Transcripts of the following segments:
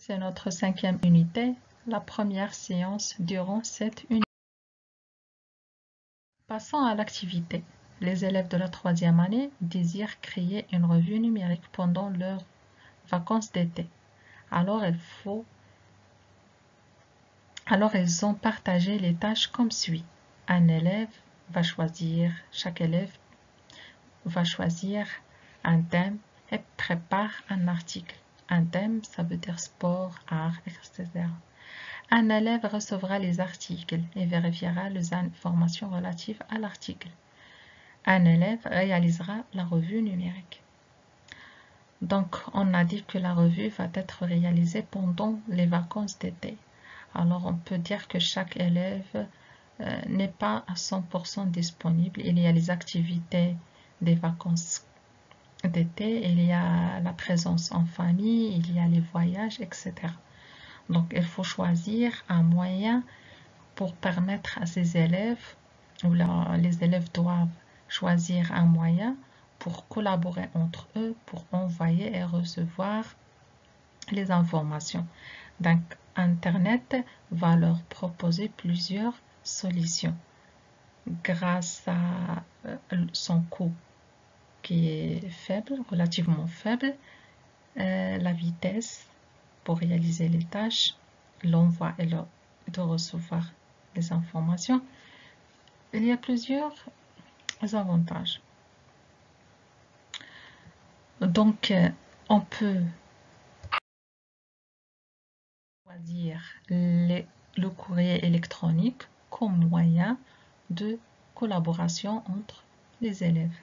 C'est notre 5e unité, la première séance durant cette unité. Passons à l'activité. Les élèves de la 3e année désirent créer une revue numérique pendant leurs vacances d'été. Alors ils ont partagé les tâches comme suit. Chaque élève va choisir un thème et prépare un article. Un thème, ça veut dire sport, art, etc. Un élève recevra les articles et vérifiera les informations relatives à l'article. Un élève réalisera la revue numérique. Donc, on a dit que la revue va être réalisée pendant les vacances d'été. Alors, on peut dire que chaque élève n'est pas à 100% disponible. Il y a les activités des vacances d'été, il y a la présence en famille, il y a les voyages, etc. Donc, il faut choisir un moyen pour permettre à ces élèves, ou les élèves doivent choisir un moyen pour collaborer entre eux, pour envoyer et recevoir les informations. Donc, Internet va leur proposer plusieurs solutions. Grâce à son coût qui est faible, relativement faible, la vitesse pour réaliser les tâches, l'envoi et de recevoir les informations, il y a plusieurs avantages. Donc, on peut choisir le courrier électronique comme moyen de collaboration entre les élèves.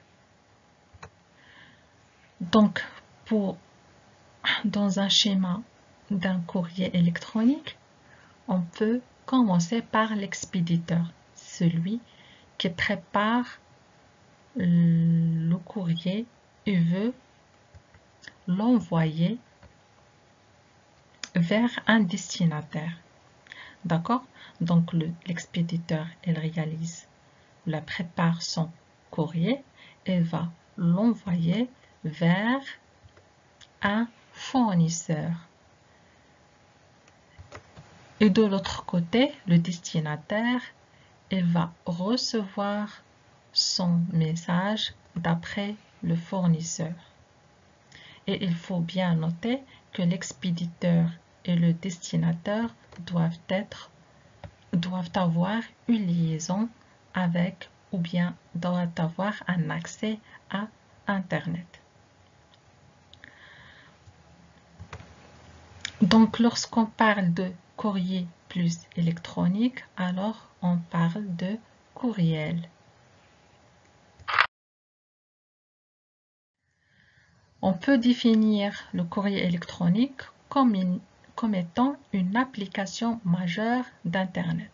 Donc, dans un schéma d'un courrier électronique, on peut commencer par l'expéditeur, celui qui prépare le courrier et veut l'envoyer vers un destinataire. D'accord? Donc, l'expéditeur, il réalise, il prépare son courrier et va l'envoyer vers un fournisseur. Et de l'autre côté, le destinataire, il va recevoir son message d'après le fournisseur. Et il faut bien noter que l'expéditeur et le destinataire doivent avoir une liaison avec ou bien doivent avoir un accès à Internet. Donc, lorsqu'on parle de courrier plus électronique, alors on parle de courriel. On peut définir le courrier électronique comme étant une application majeure d'Internet.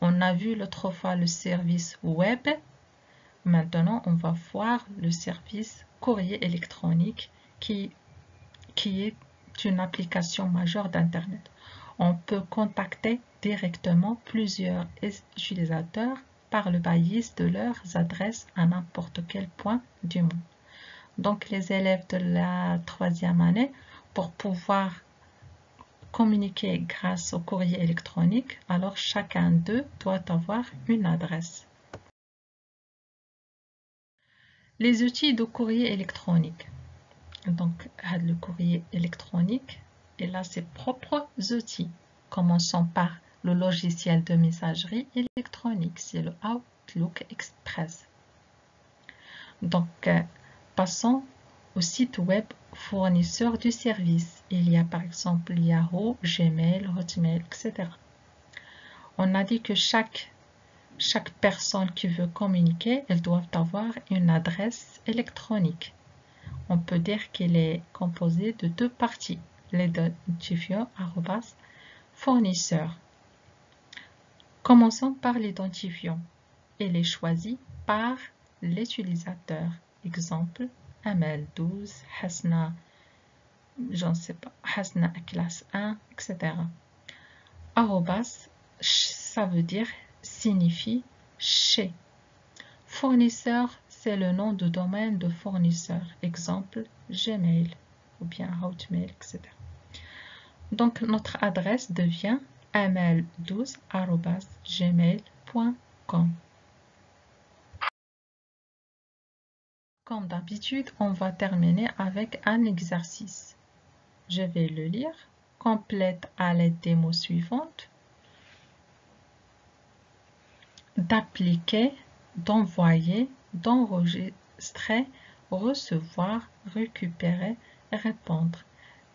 On a vu l'autre fois le service web. Maintenant, on va voir le service courrier électronique qui est une application majeure d'Internet. On peut contacter directement plusieurs utilisateurs par le biais de leurs adresses à n'importe quel point du monde. Donc, les élèves de la 3e année, pour pouvoir communiquer grâce au courrier électronique, alors chacun d'eux doit avoir une adresse. Les outils de courrier électronique. Donc, le courrier électronique, il a ses propres outils. Commençons par le logiciel de messagerie électronique, c'est le Outlook Express. Donc, passons au site web fournisseur du service. Il y a par exemple Yahoo, Gmail, Hotmail, etc. On a dit que chaque personne qui veut communiquer, elle doit avoir une adresse électronique. On peut dire qu'elle est composée de deux parties, l'identifiant fournisseur. Commençons par l'identifiant. Il est choisi par l'utilisateur. Exemple, Amel12, Hasna, je ne sais pas, Hasna classe 1, etc. Arrobas, ça veut dire, signifie chez. Fournisseur, c'est le nom de domaine de fournisseur. Exemple, Gmail ou bien Hotmail, etc. Donc, notre adresse devient amel12@gmail.com. Comme d'habitude, on va terminer avec un exercice. Je vais le lire. Complète à l'aide des mots suivants. D'appliquer, d'envoyer, d'enregistrer, recevoir, récupérer, répondre.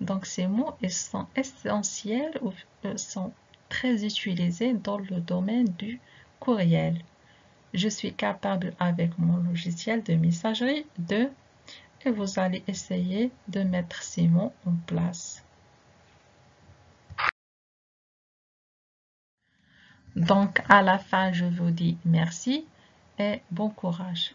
Donc ces mots ils sont essentiels ou sont très utilisés dans le domaine du courriel. Je suis capable avec mon logiciel de messagerie et vous allez essayer de mettre ces mots en place. Donc à la fin, je vous dis merci et bon courage.